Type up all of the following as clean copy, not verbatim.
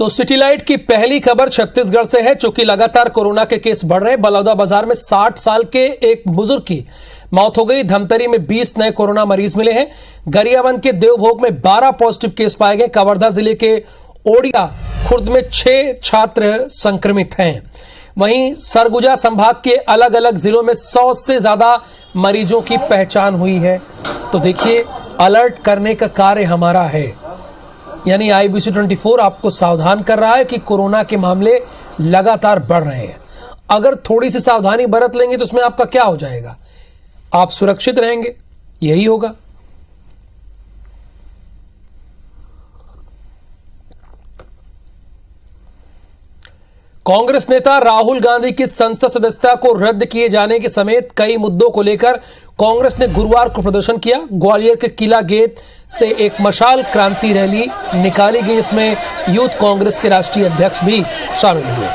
तो सिटीलाइट की पहली खबर छत्तीसगढ़ से है। चूंकि लगातार कोरोना के केस बढ़ रहे हैं, बलौदाबाजार में 60 साल के एक बुजुर्ग की मौत हो गई। धमतरी में 20 नए कोरोना मरीज मिले हैं। गरियाबंद के देवभोग में 12 पॉजिटिव केस पाए गए। कवर्धा जिले के ओडिया खुर्द में 6 छात्र संक्रमित हैं। वहीं सरगुजा संभाग के अलग अलग जिलों में 100 से ज्यादा मरीजों की पहचान हुई है। तो देखिए, अलर्ट करने का कार्य हमारा है, यानी IBC 24 आपको सावधान कर रहा है कि कोरोना के मामले लगातार बढ़ रहे हैं। अगर थोड़ी सी सावधानी बरत लेंगे तो उसमें आपका क्या हो जाएगा? आप सुरक्षित रहेंगे, यही होगा। कांग्रेस नेता राहुल गांधी की संसद सदस्यता को रद्द किए जाने के समेत कई मुद्दों को लेकर कांग्रेस ने गुरुवार को प्रदर्शन किया। ग्वालियर के किला गेट से एक मशाल क्रांति रैली निकाली गई। इसमें यूथ कांग्रेस के राष्ट्रीय अध्यक्ष भी शामिल हुए।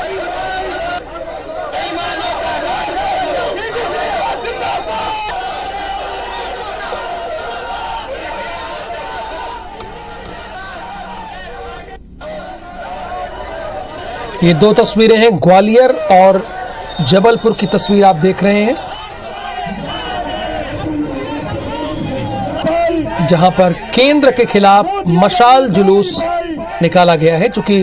ये 2 तस्वीरें हैं, ग्वालियर और जबलपुर की तस्वीर आप देख रहे हैं, जहां पर केंद्र के खिलाफ मशाल जुलूस निकाला गया है। चूंकि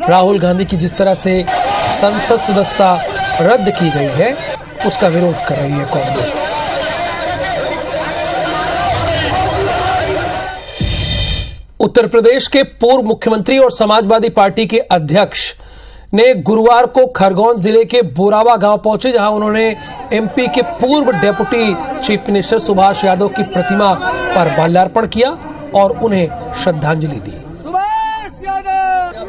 राहुल गांधी की जिस तरह से संसद सदस्यता रद्द की गई है, उसका विरोध कर रही है कांग्रेस। उत्तर प्रदेश के पूर्व मुख्यमंत्री और समाजवादी पार्टी के अध्यक्ष ने गुरुवार को खरगोन जिले के बोरावा गांव पहुंचे, जहां उन्होंने MP के पूर्व deputy chief minister Subhash Yadav की प्रतिमा पर माल्यार्पण किया और उन्हें श्रद्धांजलि दी। सुभाष यादव,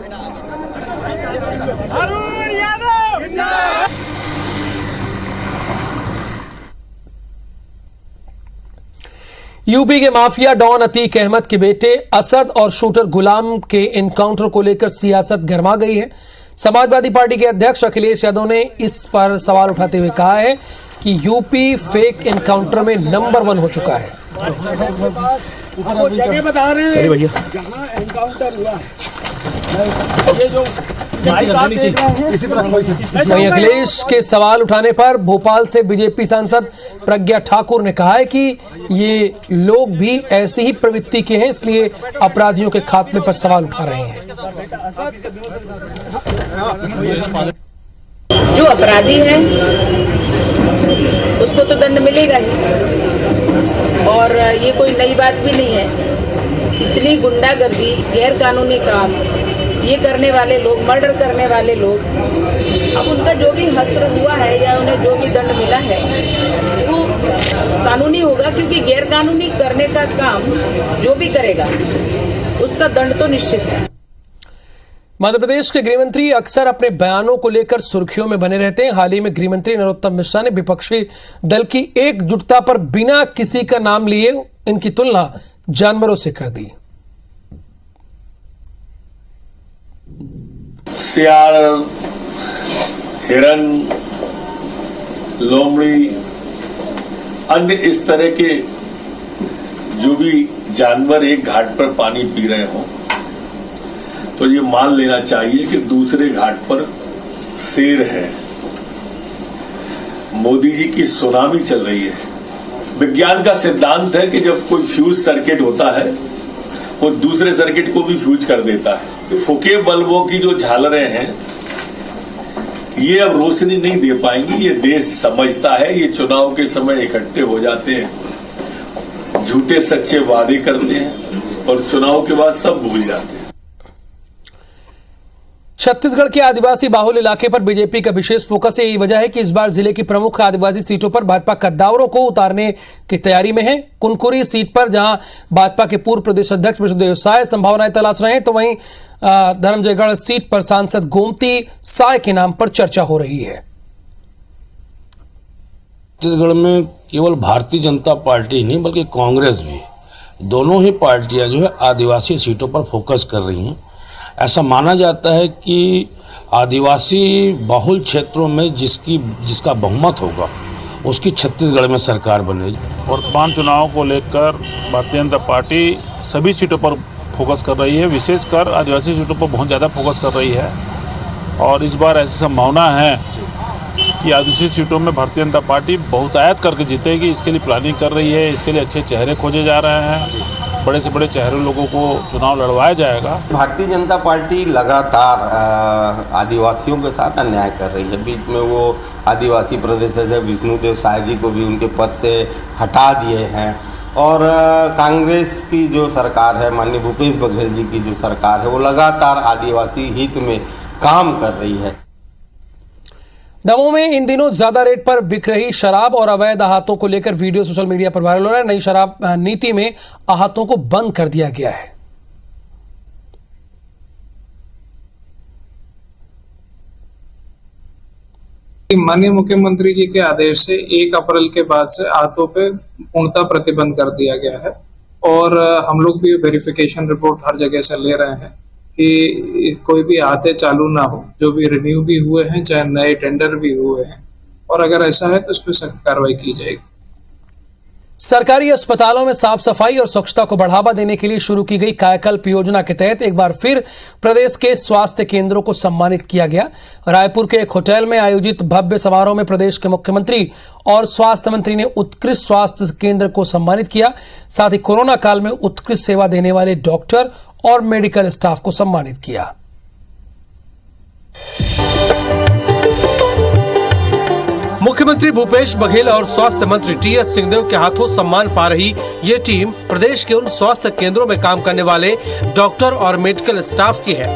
अरुण यादव। यूपी के माफिया डॉन अतीक अहमद के बेटे असद और शूटर गुलाम के एनकाउंटर को लेकर सियासत गर्मा गई है। समाजवादी पार्टी के अध्यक्ष अखिलेश यादव ने इस पर सवाल उठाते हुए कहा है कि यूपी फेक एनकाउंटर में नंबर 1 हो चुका है। जगह बता रहे हैं भैया, जहां एनकाउंटर हुआ ये जो वहीं अखिलेश के सवाल उठाने पर भोपाल से बीजेपी सांसद प्रज्ञा ठाकुर ने कहा है कि ये लोग भी ऐसी ही प्रवृत्ति के हैं, इसलिए अपराधियों के खात्मे पर सवाल उठा रहे हैं। जो अपराधी है उसको तो दंड मिलेगा ही, और ये कोई नई बात भी नहीं है। कितनी गुंडागर्दी, गैर कानूनी काम ये करने वाले लोग, मर्डर करने वाले लोग, अब उनका जो भी हश्र हुआ है या उन्हें जो भी दंड मिला है वो कानूनी होगा, क्योंकि गैर कानूनी करने का काम जो भी करेगा उसका दंड तो निश्चित है। मध्य प्रदेश के गृहमंत्री अक्सर अपने बयानों को लेकर सुर्खियों में बने रहते हैं। हाल ही में गृहमंत्री नरोत्तम मिश्रा ने विपक्षी दल की एकजुटता पर बिना किसी का नाम लिए इनकी तुलना जानवरों से कर दी। सियार, हिरन, लोमड़ी, अन्य इस तरह के जो भी जानवर एक घाट पर पानी पी रहे हों तो ये मान लेना चाहिए कि दूसरे घाट पर शेर है। मोदी जी की सुनामी चल रही है। विज्ञान का सिद्धांत है कि जब कोई फ्यूज सर्किट होता है वो दूसरे सर्किट को भी फ्यूज कर देता है। फुके बल्बों की जो झालरें हैं ये अब रोशनी नहीं दे पाएंगी। ये देश समझता है, ये चुनाव के समय इकट्ठे हो जाते हैं, झूठे सच्चे वादे करते हैं और चुनाव के बाद सब भूल जाते हैं। छत्तीसगढ़ के आदिवासी बाहुल इलाके पर बीजेपी का विशेष फोकस है। यही वजह है कि इस बार जिले की प्रमुख आदिवासी सीटों पर भाजपा कद्दावरों को उतारने की तैयारी में है। कुनकुरी सीट पर जहां भाजपा के पूर्व प्रदेश अध्यक्ष विष्णुदेव साय संभावनाएं तलाश रहे हैं, तो वहीं धर्मजयगढ़ सीट पर सांसद गोमती साय के नाम पर चर्चा हो रही है। छत्तीसगढ़ में केवल भारतीय जनता पार्टी नहीं बल्कि कांग्रेस भी, दोनों ही पार्टियां जो है आदिवासी सीटों पर फोकस कर रही हैं। ऐसा माना जाता है कि आदिवासी बहुल क्षेत्रों में जिसका बहुमत होगा उसकी छत्तीसगढ़ में सरकार बनेगी। वर्तमान चुनाव को लेकर भारतीय जनता पार्टी सभी सीटों पर फोकस कर रही है, विशेषकर आदिवासी सीटों पर बहुत ज़्यादा फोकस कर रही है। और इस बार ऐसी संभावना है कि आदिवासी सीटों में भारतीय जनता पार्टी बहुतायत करके जीतेगी। इसके लिए प्लानिंग कर रही है, इसके लिए अच्छे चेहरे खोजे जा रहे हैं, बड़े से बड़े चेहरे लोगों को चुनाव लड़वाया जाएगा। भारतीय जनता पार्टी लगातार आदिवासियों के साथ अन्याय कर रही है। बीच में वो आदिवासी प्रदेश से विष्णुदेव साय जी को भी उनके पद से हटा दिए हैं। और कांग्रेस की जो सरकार है, माननीय भूपेश बघेल जी की जो सरकार है, वो लगातार आदिवासी हित में काम कर रही है। दमोह में इन दिनों ज्यादा रेट पर बिक रही शराब और अवैध आहतों को लेकर वीडियो सोशल मीडिया पर वायरल हो रहा है। नई शराब नीति में आहतों को बंद कर दिया गया है। माननीय मुख्यमंत्री जी के आदेश से 1 अप्रैल के बाद से आहतों पे पूर्णतः प्रतिबंध कर दिया गया है। और हम लोग भी वेरिफिकेशन रिपोर्ट हर जगह से ले रहे हैं कि कोई भी आहते चालू ना हो, जो भी रिन्यू भी हुए हैं, चाहे नए टेंडर भी हुए हैं, और अगर ऐसा है तो उस पर सख्त कार्रवाई की जाएगी। सरकारी अस्पतालों में साफ सफाई और स्वच्छता को बढ़ावा देने के लिए शुरू की गई कायाकल्प योजना के तहत एक बार फिर प्रदेश के स्वास्थ्य केंद्रों को सम्मानित किया गया। रायपुर के एक होटल में आयोजित भव्य समारोह में प्रदेश के मुख्यमंत्री और स्वास्थ्य मंत्री ने उत्कृष्ट स्वास्थ्य केंद्र को सम्मानित किया। साथ ही कोरोना काल में उत्कृष्ट सेवा देने वाले डॉक्टर और मेडिकल स्टाफ को सम्मानित किया। मुख्यमंत्री भूपेश बघेल और स्वास्थ्य मंत्री टीएस सिंहदेव के हाथों सम्मान पा रही ये टीम प्रदेश के उन स्वास्थ्य केंद्रों में काम करने वाले डॉक्टर और मेडिकल स्टाफ की है,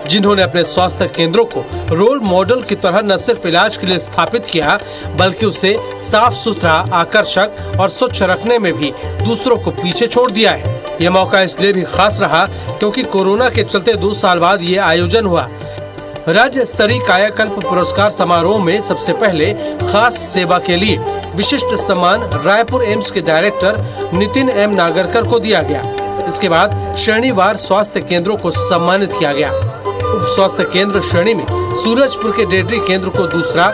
जिन्होंने अपने स्वास्थ्य केंद्रों को रोल मॉडल की तरह न सिर्फ इलाज के लिए स्थापित किया, बल्कि उसे साफ सुथरा, आकर्षक और स्वच्छ रखने में भी दूसरों को पीछे छोड़ दिया है। यह मौका इसलिए भी खास रहा क्योंकि कोरोना के चलते 2 साल बाद ये आयोजन हुआ। राज्य स्तरीय कायाकल्प पुरस्कार समारोह में सबसे पहले खास सेवा के लिए विशिष्ट सम्मान रायपुर एम्स के डायरेक्टर नितिन एम नागरकर को दिया गया। इसके बाद श्रेणीवार स्वास्थ्य केंद्रों को सम्मानित किया गया। उप स्वास्थ्य केंद्र श्रेणी में सूरजपुर के डेडरी केंद्र को दूसरा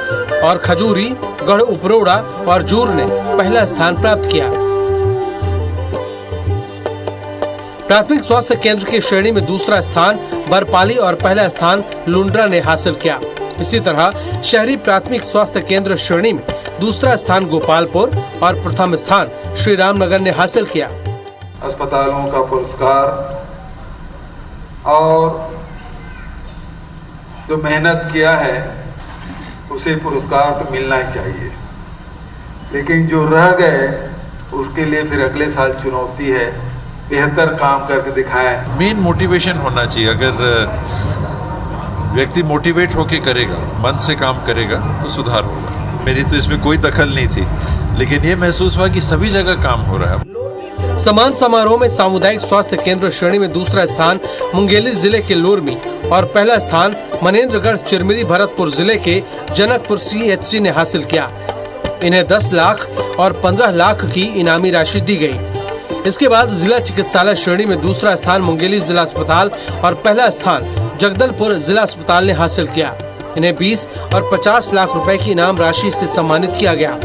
और खजूरी, गढ़ उपरोड़ा और जूर ने पहला स्थान प्राप्त किया। प्राथमिक स्वास्थ्य केंद्र की श्रेणी में दूसरा स्थान बरपाली और पहला स्थान लुंड्रा ने हासिल किया। इसी तरह शहरी प्राथमिक स्वास्थ्य केंद्र श्रेणी में दूसरा स्थान गोपालपुर और प्रथम स्थान श्री रामनगर ने हासिल किया। अस्पतालों का पुरस्कार और जो मेहनत किया है उसे पुरस्कार तो मिलना ही चाहिए, लेकिन जो रह गए उसके लिए फिर अगले साल चुनौती है, बेहतर काम करके दिखाएं। मेन मोटिवेशन होना चाहिए। अगर व्यक्ति मोटिवेट होके करेगा, मन से काम करेगा तो सुधार होगा। मेरी तो इसमें कोई दखल नहीं थी, लेकिन ये महसूस हुआ कि सभी जगह काम हो रहा है। सम्मान समारोह में सामुदायिक स्वास्थ्य केंद्र श्रेणी में दूसरा स्थान मुंगेली जिले के लोरमी और पहला स्थान मनेन्द्रगढ़ चिरमिरी भरतपुर जिले के जनकपुर CHC ने हासिल किया। इन्हें 10 लाख और 15 लाख की इनामी राशि दी गई। इसके बाद जिला चिकित्सालय श्रेणी में दूसरा स्थान मुंगेली जिला अस्पताल और पहला स्थान जगदलपुर जिला अस्पताल ने हासिल किया। इन्हें 20 और 50 लाख रुपए की इनाम राशि से सम्मानित किया गया।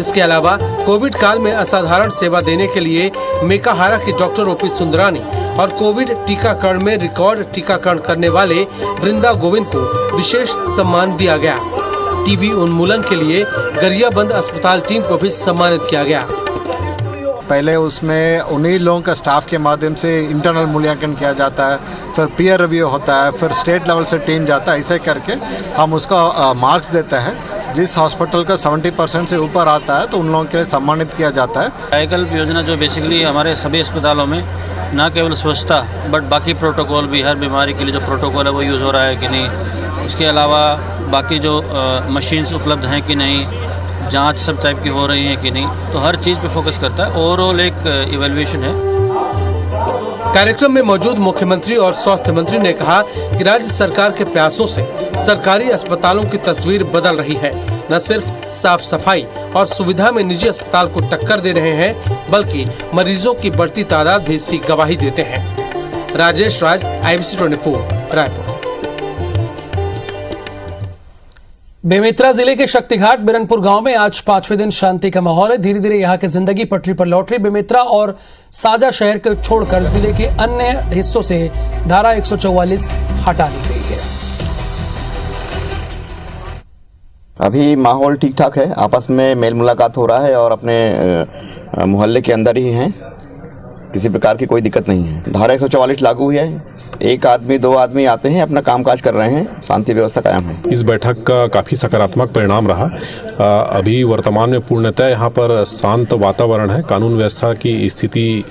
इसके अलावा कोविड काल में असाधारण सेवा देने के लिए मेकाहारा के डॉक्टर OP सुंदरानी और कोविड टीकाकरण में रिकॉर्ड टीकाकरण करने वाले वृंदा गोविंद को विशेष सम्मान दिया गया। टीबी उन्मूलन के लिए गरियाबंद अस्पताल टीम को भी सम्मानित किया गया। पहले उसमें उन्हीं लोगों का स्टाफ के माध्यम से इंटरनल मूल्यांकन किया जाता है, फिर पीयर रिव्यू होता है, फिर स्टेट लेवल से टीम जाता है। ऐसे करके हम उसका मार्क्स देते हैं। जिस हॉस्पिटल का 70% से ऊपर आता है तो उन लोगों के लिए सम्मानित किया जाता है। कायाकल्प योजना जो बेसिकली हमारे सभी अस्पतालों में न केवल स्वच्छता बट बाकी प्रोटोकॉल भी, हर बीमारी के लिए जो प्रोटोकॉल है वो यूज़ हो रहा है कि नहीं, उसके अलावा बाकी जो मशीन्स उपलब्ध हैं कि नहीं, जांच सब टाइप की हो रही है कि नहीं, तो हर चीज़ पे फोकस करता है। ओवरऑल एक इवैल्यूएशन है। कार्यक्रम में मौजूद मुख्यमंत्री और स्वास्थ्य मंत्री ने कहा कि राज्य सरकार के प्रयासों से सरकारी अस्पतालों की तस्वीर बदल रही है। न सिर्फ साफ सफाई और सुविधा में निजी अस्पताल को टक्कर दे रहे हैं, बल्कि मरीजों की बढ़ती तादाद भी इसकी गवाही देते हैं। राजेश राज, IBC 24, रायपुर। बेमेतरा जिले के शक्तिघाट बिरनपुर गांव में आज 5वें दिन शांति का माहौल है। धीरे धीरे यहां की जिंदगी पटरी पर लौट रही। बेमेतरा और साजा शहर को छोड़कर जिले के अन्य हिस्सों से धारा 144 हटा ली गई है। अभी माहौल ठीक ठाक है, आपस में मेल मुलाकात हो रहा है और अपने मोहल्ले के अंदर ही हैं, किसी प्रकार की कोई दिक्कत नहीं है। धारा 144 लागू हुई है, एक आदमी दो आदमी आते हैं, अपना कामकाज कर रहे हैं, शांति व्यवस्था कायम है। इस बैठक का काफ़ी सकारात्मक परिणाम रहा। अभी वर्तमान में पूर्णतः यहाँ पर शांत वातावरण है, कानून व्यवस्था की स्थिति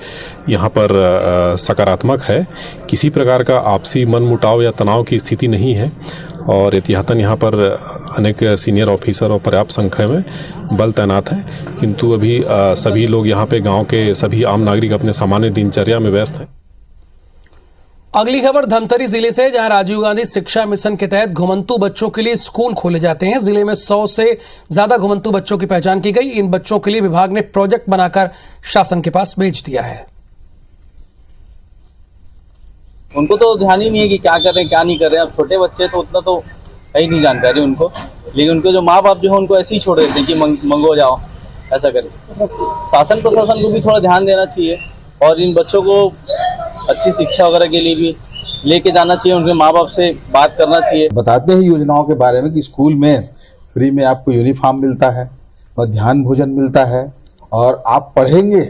यहाँ पर सकारात्मक है, किसी प्रकार का आपसी मनमुटाव या तनाव की स्थिति नहीं है और एहतियातन यहाँ पर अनेक सीनियर ऑफिसर और पर्याप्त संख्या में बल तैनात है। किंतु अभी सभी लोग यहाँ पे गांव के सभी आम नागरिक अपने सामान्य दिनचर्या में व्यस्त हैं। अगली खबर धमतरी जिले से, जहां राजीव गांधी शिक्षा मिशन के तहत घुमंतू बच्चों के लिए स्कूल खोले जाते हैं। जिले में 100 से ज्यादा घुमंतू बच्चों की पहचान की गई। इन बच्चों के लिए विभाग ने प्रोजेक्ट बनाकर शासन के पास भेज दिया है। उनको तो ध्यान ही नहीं है कि क्या कर रहे हैं क्या नहीं कर रहे हैं। अब छोटे बच्चे तो उतना तो है ही नहीं जानकारी उनको, लेकिन उनके जो माँ बाप जो है उनको ऐसे ही छोड़ देते हैं कि मंगो जाओ, ऐसा करें। शासन प्रशासन को भी थोड़ा ध्यान देना चाहिए और इन बच्चों को अच्छी शिक्षा वगैरह के लिए भी लेके जाना चाहिए, उनके माँ बाप से बात करना चाहिए। बताते हैं योजनाओं के बारे में कि स्कूल में फ्री में आपको यूनिफॉर्म मिलता है, मध्याह्न भोजन मिलता है और आप पढ़ेंगे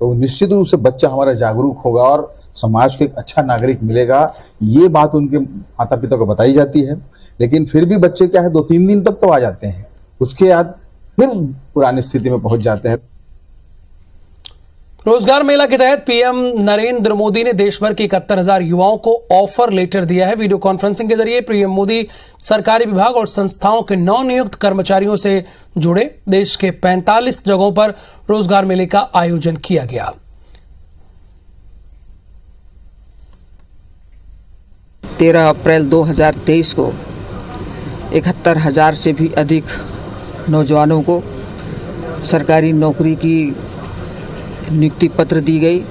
तो निश्चित रूप से बच्चा हमारा जागरूक होगा और समाज को एक अच्छा नागरिक मिलेगा। ये बात उनके माता पिता को बताई जाती है, लेकिन फिर भी बच्चे क्या है 2-3 दिन तक तो आ जाते हैं, उसके बाद फिर पुरानी स्थिति में पहुंच जाते हैं। रोजगार मेला के तहत पीएम नरेंद्र मोदी ने देश भर के 71,000 युवाओं को ऑफर लेटर दिया है। वीडियो कॉन्फ्रेंसिंग के जरिए पीएम मोदी सरकारी विभाग और संस्थाओं के नवनियुक्त कर्मचारियों से जुड़े। देश के 45 जगहों पर रोजगार मेले का आयोजन किया गया। तेरह अप्रैल 2023 को 71,000 से भी अधिक नौजवानों को सरकारी नौकरी की नियुक्ति पत्र दी गई।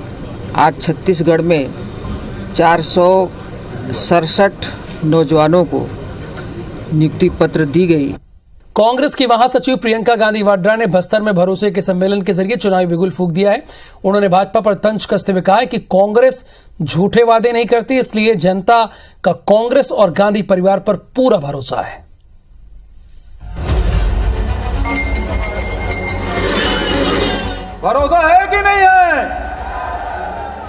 आज छत्तीसगढ़ में 467 नौजवानों को नियुक्ति पत्र दी गई। कांग्रेस की महासचिव प्रियंका गांधी वाड्रा ने बस्तर में भरोसे के सम्मेलन के जरिए चुनावी बिगुल फूंक दिया है। उन्होंने भाजपा पर तंज कसते हुए कहा है कि कांग्रेस झूठे वादे नहीं करती, इसलिए जनता का कांग्रेस और गांधी परिवार पर पूरा भरोसा है। भरोसा है कि नहीं है?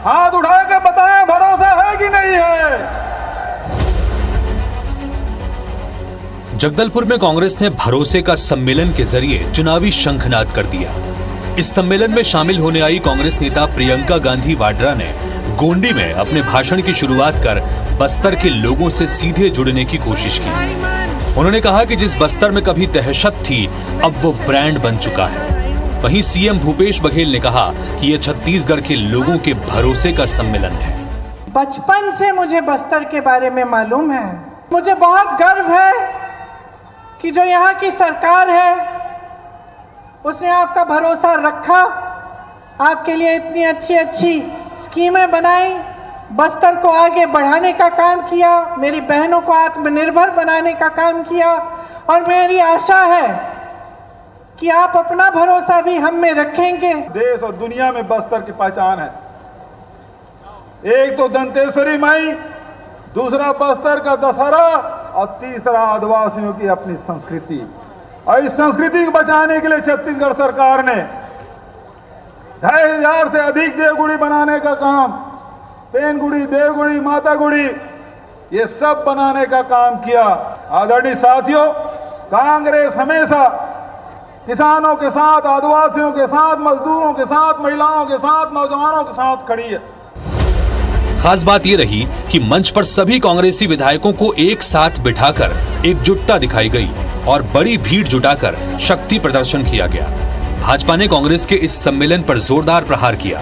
हाथ उठा के बताएं, भरोसा है कि नहीं है? जगदलपुर में कांग्रेस ने भरोसे का सम्मेलन के जरिए चुनावी शंखनाद कर दिया। इस सम्मेलन में शामिल होने आई कांग्रेस नेता प्रियंका गांधी वाड्रा ने गोंडी में अपने भाषण की शुरुआत कर बस्तर के लोगों से सीधे जुड़ने की कोशिश की। उन्होंने कहा कि जिस बस्तर में कभी दहशत थी, अब वो ब्रांड बन चुका है। वहीं सीएम भूपेश बघेल ने कहा कि ये छत्तीसगढ़ के लोगों के भरोसे का सम्मेलन है। बचपन से मुझे बस्तर के बारे में मालूम है। मुझे बहुत गर्व है कि जो यहाँ की सरकार है उसने आपका भरोसा रखा, आपके लिए इतनी अच्छी अच्छी स्कीमें बनाई, बस्तर को आगे बढ़ाने का काम किया, मेरी बहनों को आत्मनिर्भर बनाने का काम किया और मेरी आशा है कि आप अपना भरोसा भी हम में रखेंगे। देश और दुनिया में बस्तर की पहचान है। एक तो दंतेश्वरी माई, दूसरा बस्तर का दशहरा और तीसरा आदिवासियों की अपनी संस्कृति। और इस संस्कृति को बचाने के लिए छत्तीसगढ़ सरकार ने 2,500 से अधिक देवगुड़ी बनाने का काम, पेनगुड़ी, देवगुड़ी, माता गुड़ी, ये सब बनाने का काम किया। आदरणीय साथियों, कांग्रेस हमेशा किसानों के साथ, आदिवासियों के साथ, मजदूरों के साथ, महिलाओं के साथ, नौजवानों के साथ खड़ी है। खास बात ये रही कि मंच पर सभी कांग्रेसी विधायकों को एक साथ बिठाकर एकजुटता दिखाई गई और बड़ी भीड़ जुटाकर शक्ति प्रदर्शन किया गया। भाजपा ने कांग्रेस के इस सम्मेलन पर जोरदार प्रहार किया।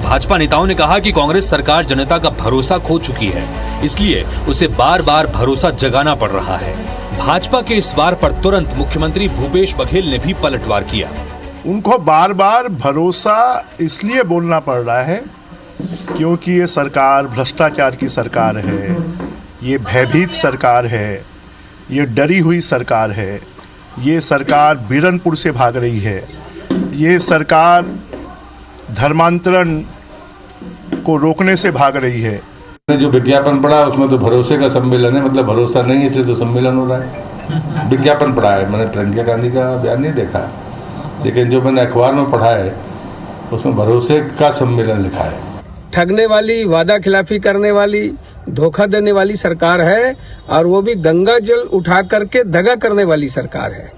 भाजपा नेताओं ने कहा कि कांग्रेस सरकार जनता का भरोसा खो चुकी है, इसलिए उसे बार बार भरोसा जगाना पड़ रहा है। भाजपा के इस वार पर तुरंत मुख्यमंत्री भूपेश बघेल ने भी पलटवार किया। उनको बार बार भरोसा इसलिए बोलना पड़ रहा है क्योंकि ये सरकार भ्रष्टाचार की सरकार है, ये भयभीत सरकार है, ये डरी हुई सरकार है। ये सरकार बीरनपुर से भाग रही है। ये सरकार धर्मांतरण को रोकने से भाग रही है। जो विज्ञापन पढ़ा उसमें तो भरोसे का सम्मेलन है, मतलब भरोसा नहीं है इसलिए तो सम्मेलन हो रहा है। विज्ञापन पढ़ा है, मैंने प्रियंका गांधी का बयान नहीं देखा, लेकिन जो मैंने अखबार में पढ़ा है उसमें भरोसे का सम्मेलन लिखा है। ठगने वाली, वादा खिलाफी करने वाली, धोखा देने वाली सरकार है, और वो भी गंगा जल उठा करके दगा करने वाली सरकार है।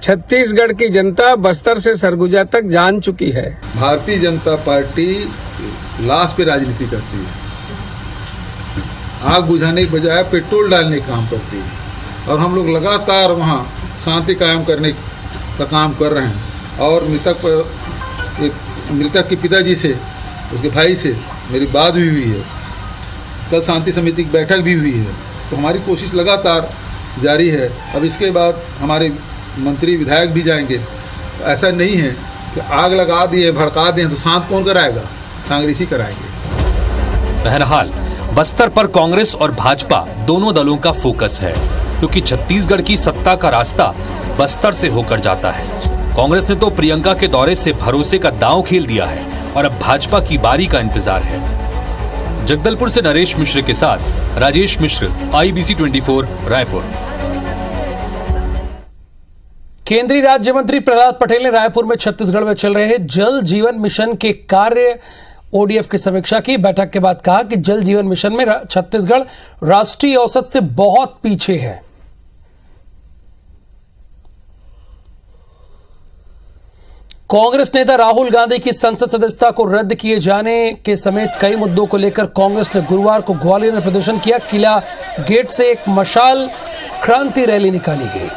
छत्तीसगढ़ की जनता बस्तर से सरगुजा तक जान चुकी है। भारतीय जनता पार्टी लाश पे राजनीति करती है, आग बुझाने की बजाय पेट्रोल डालने का काम करती है, और हम लोग लगातार वहाँ शांति कायम करने का काम कर रहे हैं। और मृतक के पिताजी से, उसके भाई से मेरी बात भी हुई है, कल शांति समिति की बैठक भी हुई है। तो हमारी कोशिश लगातार जारी है। अब इसके बाद हमारे मंत्री विधायक भी जाएंगे। तो ऐसा नहीं है कि आग लगा दिए, भड़का दिए तो शांत कौन कराएगा, कांग्रेसी कराएंगे। बहरहाल बस्तर पर कांग्रेस और भाजपा दोनों दलों का फोकस है, क्योंकि छत्तीसगढ़ की सत्ता का रास्ता बस्तर से होकर जाता है। कांग्रेस ने तो प्रियंका के दौरे से भरोसे का दांव खेल दिया है और अब भाजपा की बारी का इंतजार है। जगदलपुर से नरेश मिश्र के साथ राजेश मिश्र, IBC 24 रायपुर। केंद्रीय राज्य मंत्री प्रहलाद पटेल ने रायपुर में छत्तीसगढ़ में चल रहे जल जीवन मिशन के कार्य ODF की समीक्षा की। बैठक के बाद कहा कि जल जीवन मिशन में छत्तीसगढ़ राष्ट्रीय औसत से बहुत पीछे है। कांग्रेस नेता राहुल गांधी की संसद सदस्यता को रद्द किए जाने के समेत कई मुद्दों को लेकर कांग्रेस ने गुरुवार को ग्वालियर में प्रदर्शन किया। किला गेट से एक मशाल क्रांति रैली निकाली गई।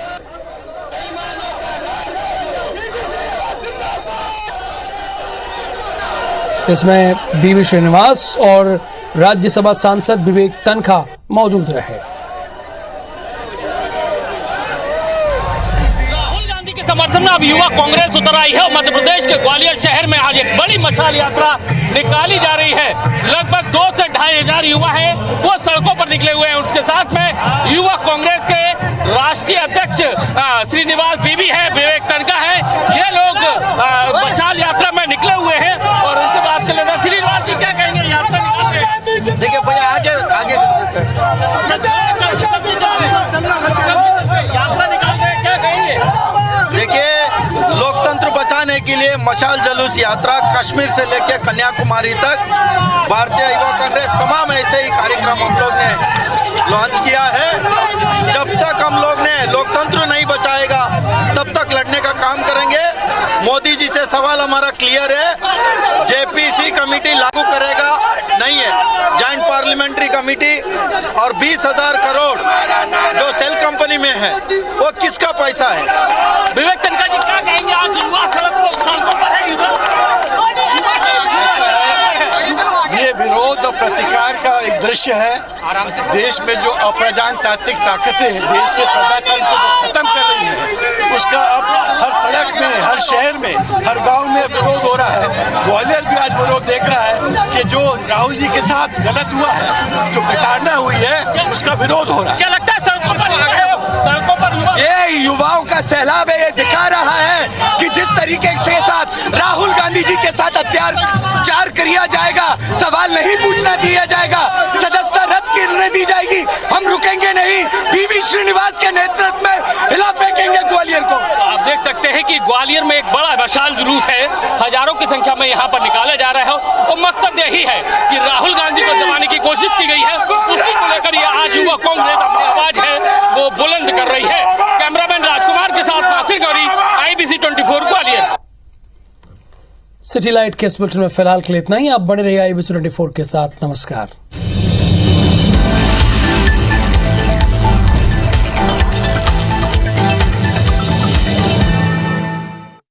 इसमें बीवी श्रीनिवास और राज्यसभा सांसद विवेक तनखा मौजूद रहे। राहुल गांधी के समर्थन में अब युवा कांग्रेस उतर आई है और मध्य प्रदेश के ग्वालियर शहर में आज एक बड़ी मशाल यात्रा निकाली जा रही है। लगभग 2 से 2.5 हजार युवा हैं, वो सड़कों पर निकले हुए हैं। उसके साथ में युवा कांग्रेस के राष्ट्रीय अध्यक्ष श्रीनिवास बीवी है, विवेक तनखा है। ये लोग मशाल यात्रा में निकले हुए हैं और उनसे बात कर लेते हैं। श्रीनिवास जी क्या कहेंगे यात्रा निकालते? देखिए भैया आगे यात्रा निकालते क्या कहेंगे? देखिए, लोकतंत्र बचाने के लिए मशाल जुलूस यात्रा कश्मीर से लेकर कन्याकुमारी तक भारतीय युवा कांग्रेस तमाम ऐसे ही कार्यक्रम हम लोग ने लॉन्च किया है। जब तक हम लोग ने लोकतंत्र नहीं बचाएगा तब तक लड़ने का काम करेंगे। मोदी जी से सवाल हमारा क्लियर है, JPC कमेटी लागू करेगा नहीं है, जॉइंट पार्लियामेंट्री कमेटी, और 20,000 करोड़ जो सेल कंपनी में है वो किसका पैसा है? विवेक तनखा जी क्या कहेंगे? आज युवा सड़कों पर है, ये विरोध और प्रतिकार का एक दृश्य है। देश में जो अप्रजातांत्रिक ताकतें देश के प्रजातंत्र को खत्म कर रही है, उसका अब हर सड़क में, हर शहर में, हर गांव में विरोध हो रहा है। ग्वालियर भी आज विरोध देख रहा है कि जो राहुल जी के साथ गलत हुआ है, जो प्रताड़ना हुई है, उसका विरोध हो रहा है। क्या लगता है सड़कों पर ये युवाओं का सैलाब है। ये दिखा रहा है कि जिस तरीके के साथ राहुल गांधी जी के साथ अत्याचार किया जाएगा, सवाल नहीं पूछना दिया जाएगा, सदस्यता रद्द करने दी जाएगी, हम रुकेंगे नहीं। बीवी श्रीनिवास के नेतृत्व में हिला फेंकेंगे ग्वालियर को। आप देख सकते हैं कि ग्वालियर में एक बड़ा मशाल जुलूस है, हजारों की संख्या में यहाँ पर निकाला जा रहा है और मकसद यही है कि राहुल गांधी को दबाने की कोशिश की गई है। उसी को लेकर ये आज युवा कांग्रेस अपनी आवाज है वो बुलंद कर रही है। कैमरामैन राजकुमार के साथ Nasir Gauri, IBC 24 Gwalior. City light के इस बुलेटिन में फिलहाल के लिए इतना ही। आप बने रहिए IBC 24 के साथ। नमस्कार।